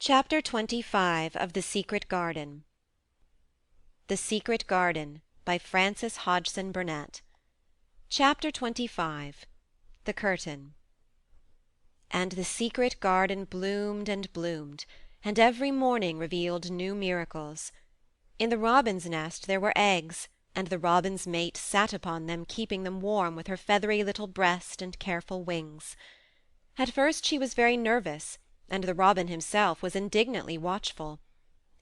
Chapter 25 of The Secret Garden. The Secret Garden by Frances Hodgson Burnett. Chapter 25. The Curtain. And the secret garden bloomed and bloomed, and every morning revealed new miracles. In the robin's nest there were eggs, and the robin's mate sat upon them, keeping them warm with her feathery little breast and careful wings. At first she was very nervous, and the robin himself was indignantly watchful.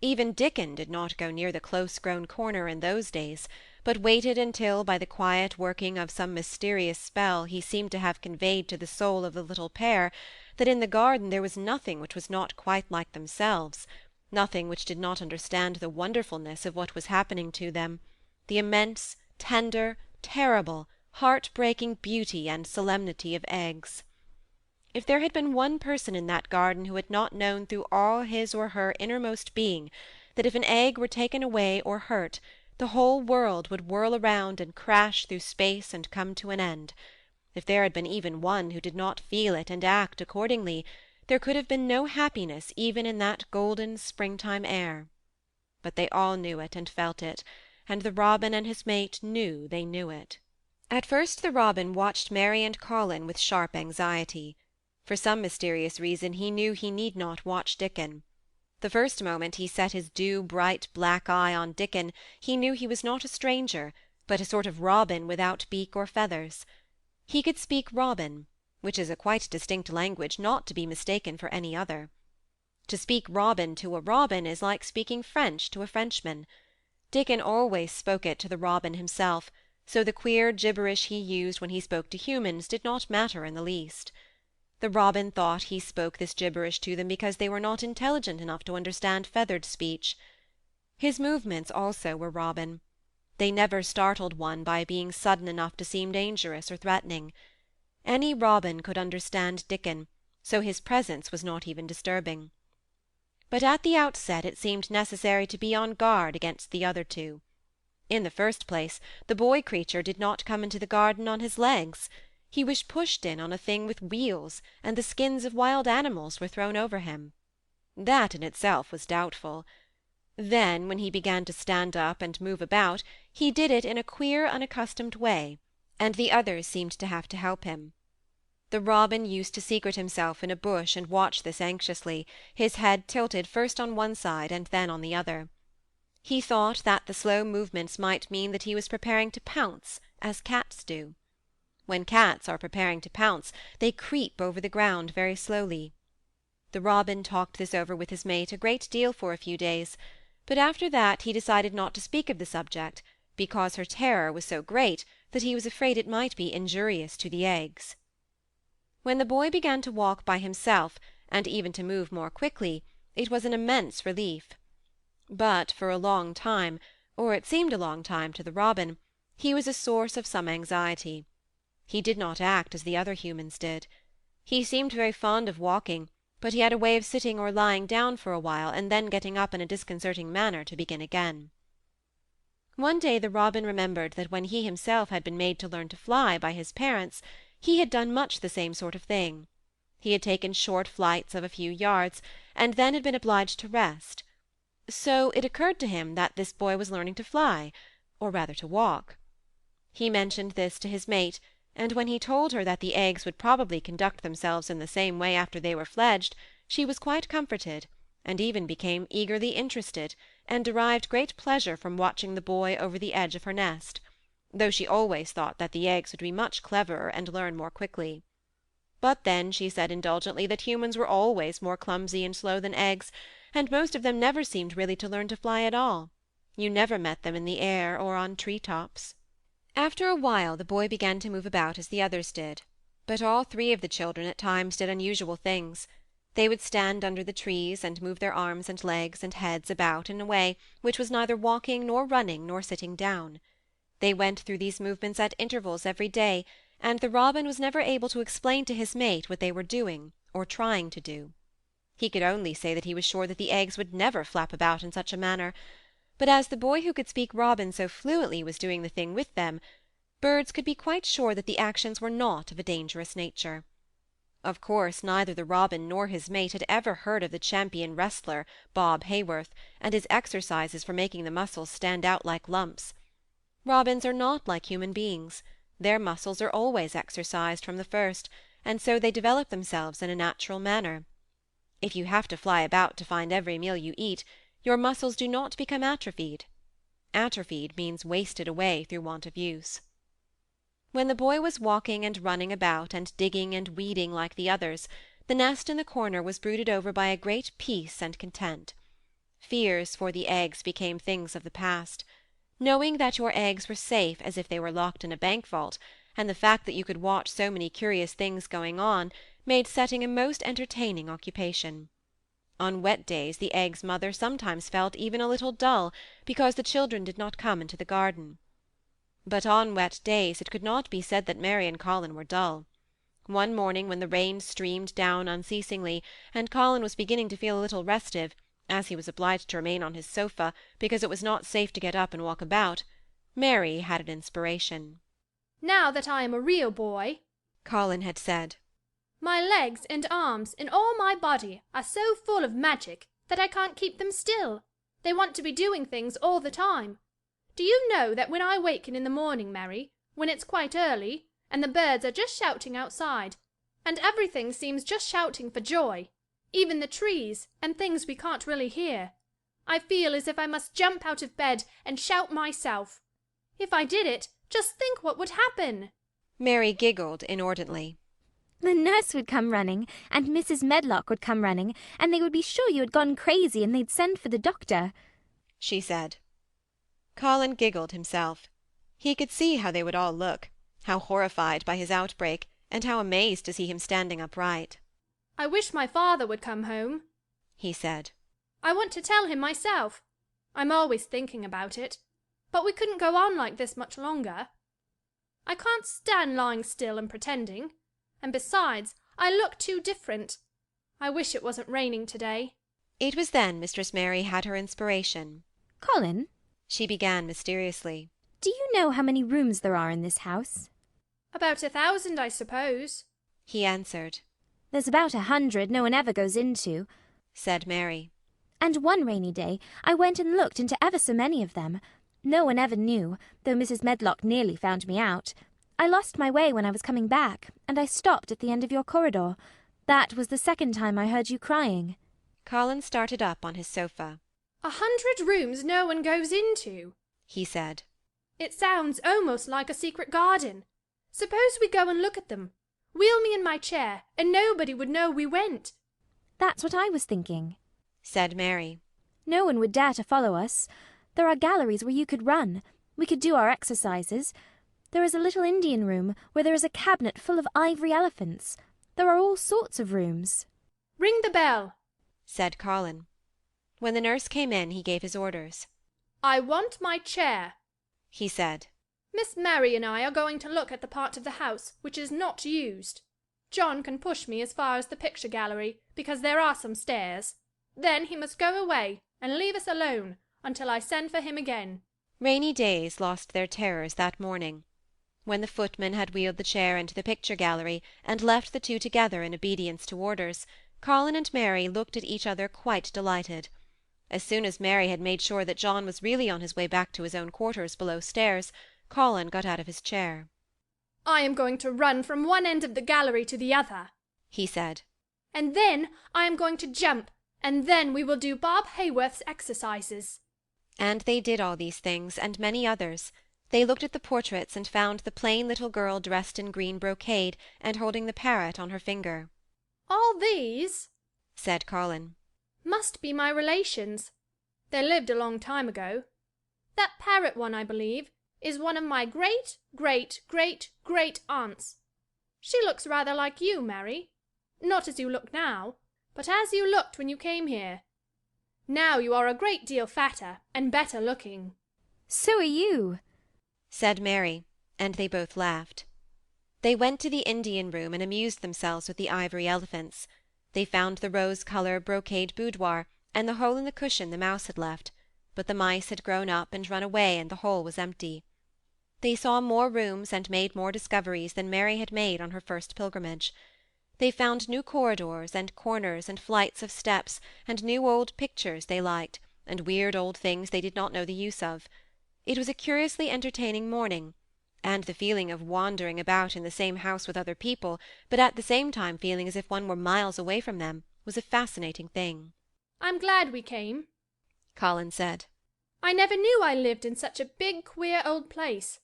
Even Dickon did not go near the close-grown corner in those days, but waited until, by the quiet working of some mysterious spell, he seemed to have conveyed to the soul of the little pair that in the garden there was nothing which was not quite like themselves, nothing which did not understand the wonderfulness of what was happening to them, the immense, tender, terrible, heart-breaking beauty and solemnity of eggs. If there had been one person in that garden who had not known through all his or her innermost being that if an egg were taken away or hurt, the whole world would whirl around and crash through space and come to an end, if there had been even one who did not feel it and act accordingly, there could have been no happiness even in that golden springtime air. But they all knew it and felt it, and the robin and his mate knew they knew it. At first the robin watched Mary and Colin with sharp anxiety. For some mysterious reason he knew he need not watch Dickon. The first moment he set his dew-bright black eye on Dickon he knew he was not a stranger, but a sort of robin without beak or feathers. He could speak robin, which is a quite distinct language not to be mistaken for any other. To speak robin to a robin is like speaking French to a Frenchman. Dickon always spoke it to the robin himself, so the queer gibberish he used when he spoke to humans did not matter in the least. The robin thought he spoke this gibberish to them because they were not intelligent enough to understand feathered speech. His movements also were robin. They never startled one by being sudden enough to seem dangerous or threatening. Any robin could understand Dickon, so his presence was not even disturbing. But at the outset it seemed necessary to be on guard against the other two. In the first place, the boy creature did not come into the garden on his legs. He was pushed in on a thing with wheels, and the skins of wild animals were thrown over him. That in itself was doubtful. Then, when he began to stand up and move about, he did it in a queer, unaccustomed way, and the others seemed to have to help him. The robin used to secret himself in a bush and watch this anxiously, his head tilted first on one side and then on the other. He thought that the slow movements might mean that he was preparing to pounce, as cats do. When cats are preparing to pounce, they creep over the ground very slowly. The robin talked this over with his mate a great deal for a few days, but after that he decided not to speak of the subject, because her terror was so great that he was afraid it might be injurious to the eggs. When the boy began to walk by himself, and even to move more quickly, it was an immense relief. But for a long time, or it seemed a long time to the robin, he was a source of some anxiety. He did not act as the other humans did. He seemed very fond of walking, but he had a way of sitting or lying down for a while and then getting up in a disconcerting manner to begin again. One day the robin remembered that when he himself had been made to learn to fly by his parents, he had done much the same sort of thing. He had taken short flights of a few yards, and then had been obliged to rest. So it occurred to him that this boy was learning to fly, or rather to walk. He mentioned this to his mate, and when he told her that the eggs would probably conduct themselves in the same way after they were fledged, she was quite comforted, and even became eagerly interested, and derived great pleasure from watching the boy over the edge of her nest, though she always thought that the eggs would be much cleverer and learn more quickly. But then she said indulgently that humans were always more clumsy and slow than eggs, and most of them never seemed really to learn to fly at all. You never met them in the air or on tree-tops. After a while the boy began to move about as the others did, but all three of the children at times did unusual things. They would stand under the trees and move their arms and legs and heads about in a way which was neither walking nor running nor sitting down. They went through these movements at intervals every day, and the robin was never able to explain to his mate what they were doing or trying to do. He could only say that he was sure that the eggs would never flap about in such a manner, but as the boy who could speak robin so fluently was doing the thing with them, birds could be quite sure that the actions were not of a dangerous nature. Of course neither the robin nor his mate had ever heard of the champion wrestler, Bob Haworth, and his exercises for making the muscles stand out like lumps. Robins are not like human beings; their muscles are always exercised from the first, and so they develop themselves in a natural manner. If you have to fly about to find every meal you eat, your muscles do not become atrophied. Atrophied means wasted away through want of use. When the boy was walking and running about and digging and weeding like the others, the nest in the corner was brooded over by a great peace and content. Fears for the eggs became things of the past. Knowing that your eggs were safe as if they were locked in a bank vault, and the fact that you could watch so many curious things going on, made setting a most entertaining occupation. On wet days the eggs' mother sometimes felt even a little dull because the children did not come into the garden. But on wet days it could not be said that Mary and Colin were dull. One morning, when the rain streamed down unceasingly, and Colin was beginning to feel a little restive, as he was obliged to remain on his sofa because it was not safe to get up and walk about, Mary had an inspiration. "Now that I am a real boy," Colin had said, "my legs and arms and all my body are so full of magic that I can't keep them still. They want to be doing things all the time. Do you know that when I waken in the morning, Mary, when it's quite early, and the birds are just shouting outside, and everything seems just shouting for joy, even the trees and things we can't really hear, I feel as if I must jump out of bed and shout myself. If I did it, just think what would happen." Mary giggled inordinately. "The nurse would come running, and Mrs. Medlock would come running, and they would be sure you had gone crazy, and they'd send for the doctor," she said. Colin giggled himself. He could see how they would all look, how horrified by his outbreak, and how amazed to see him standing upright. "I wish my father would come home," he said. "I want to tell him myself. I'm always thinking about it. But we couldn't go on like this much longer. I can't stand lying still and pretending. And besides, I look too different. I wish it wasn't raining today." It was then Mistress Mary had her inspiration. "Colin," she began mysteriously, "do you know how many rooms there are in this house?" "About 1,000, I suppose," he answered. "There's about 100 no one ever goes into," said Mary. "And one rainy day I went and looked into ever so many of them. No one ever knew, though Mrs. Medlock nearly found me out. I lost my way when I was coming back, and I stopped at the end of your corridor. That was the second time I heard you crying." Colin started up on his sofa. 100 rooms no one goes into," he said. "It sounds almost like a secret garden. Suppose we go and look at them. Wheel me in my chair, and nobody would know we went." "That's what I was thinking," said Mary. "No one would dare to follow us. There are galleries where you could run. We could do our exercises. There is a little Indian room where there is a cabinet full of ivory elephants. There are all sorts of rooms." "Ring the bell," said Colin. When the nurse came in, he gave his orders. "I want my chair," he said. "Miss Mary and I are going to look at the part of the house which is not used. John can push me as far as the picture gallery, because there are some stairs. Then he must go away and leave us alone until I send for him again." Rainy days lost their terrors that morning. When the footman had wheeled the chair into the picture gallery, and left the two together in obedience to orders, Colin and Mary looked at each other quite delighted. As soon as Mary had made sure that John was really on his way back to his own quarters below stairs, Colin got out of his chair. "I am going to run from one end of the gallery to the other," he said. "And then I am going to jump, and then we will do Bob Haworth's exercises." And they did all these things, and many others. They looked at the portraits and found the plain little girl dressed in green brocade and holding the parrot on her finger. "All these," said Colin, "must be my relations. They lived a long time ago. That parrot one, I believe, is one of my great, great, great, great aunts. She looks rather like you, Mary. Not as you look now, but as you looked when you came here. Now you are a great deal fatter and better looking." "So are you," said Mary, and they both laughed. They went to the Indian room and amused themselves with the ivory elephants. They found the rose-colour brocade boudoir, and the hole in the cushion the mouse had left, but the mice had grown up and run away, and the hole was empty. They saw more rooms and made more discoveries than Mary had made on her first pilgrimage. They found new corridors and corners and flights of steps, and new old pictures they liked, and weird old things they did not know the use of. It was a curiously entertaining morning, and the feeling of wandering about in the same house with other people, but at the same time feeling as if one were miles away from them, was a fascinating thing. I'm glad we came, Colin said. I never knew I lived in such a big, queer old place.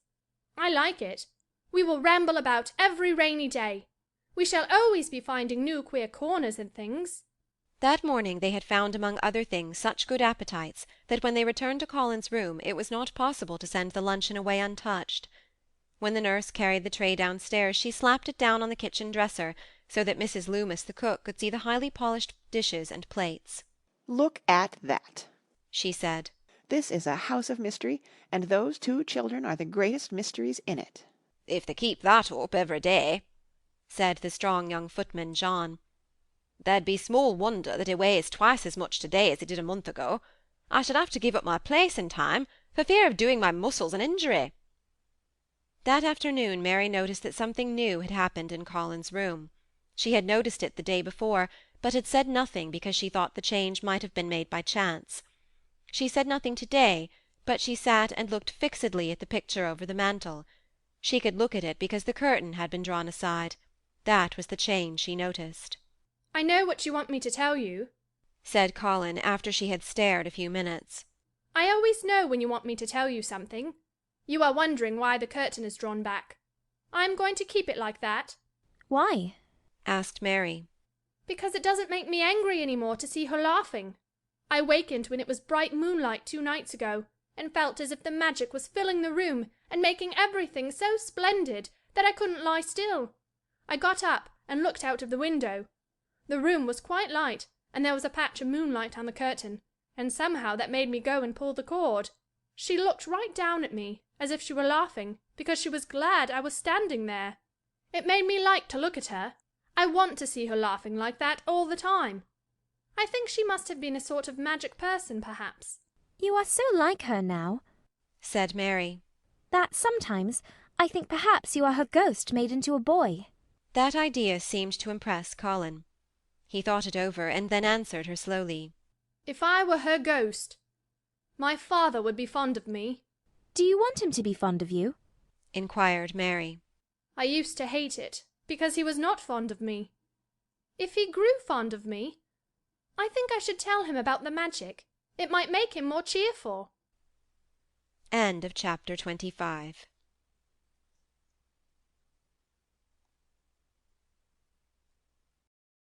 I like it. We will ramble about every rainy day. We shall always be finding new queer corners and things. That morning they had found among other things such good appetites that when they returned to Colin's room it was not possible to send the luncheon away untouched. When the nurse carried the tray downstairs she slapped it down on the kitchen dresser, so that Mrs. Loomis the cook could see the highly polished dishes and plates. "Look at that," she said. "This is a house of mystery, and those 2 children are the greatest mysteries in it." "If they keep that up every day," said the strong young footman John, "there'd be small wonder that he weighs twice as much to-day as he did a month ago. I should have to give up my place in time, for fear of doing my muscles an injury." That afternoon Mary noticed that something new had happened in Colin's room. She had noticed it the day before, but had said nothing because she thought the change might have been made by chance. She said nothing to-day, but she sat and looked fixedly at the picture over the mantel. She could look at it because the curtain had been drawn aside. That was the change she noticed. I know what you want me to tell you, said Colin, after she had stared a few minutes. I always know when you want me to tell you something. You are wondering why the curtain is drawn back. I am going to keep it like that. Why? asked Mary. Because it doesn't make me angry any more to see her laughing. I wakened when it was bright moonlight 2 nights ago, and felt as if the magic was filling the room and making everything so splendid that I couldn't lie still. I got up and looked out of the window. The room was quite light, and there was a patch of moonlight on the curtain, and somehow that made me go and pull the cord. She looked right down at me, as if she were laughing, because she was glad I was standing there. It made me like to look at her. I want to see her laughing like that all the time. I think she must have been a sort of magic person, perhaps. You are so like her now, said Mary, that sometimes I think perhaps you are her ghost made into a boy. That idea seemed to impress Colin. He thought it over, and then answered her slowly. If I were her ghost, my father would be fond of me. Do you want him to be fond of you? inquired Mary. I used to hate it, because he was not fond of me. If he grew fond of me, I think I should tell him about the magic. It might make him more cheerful. End of chapter 25.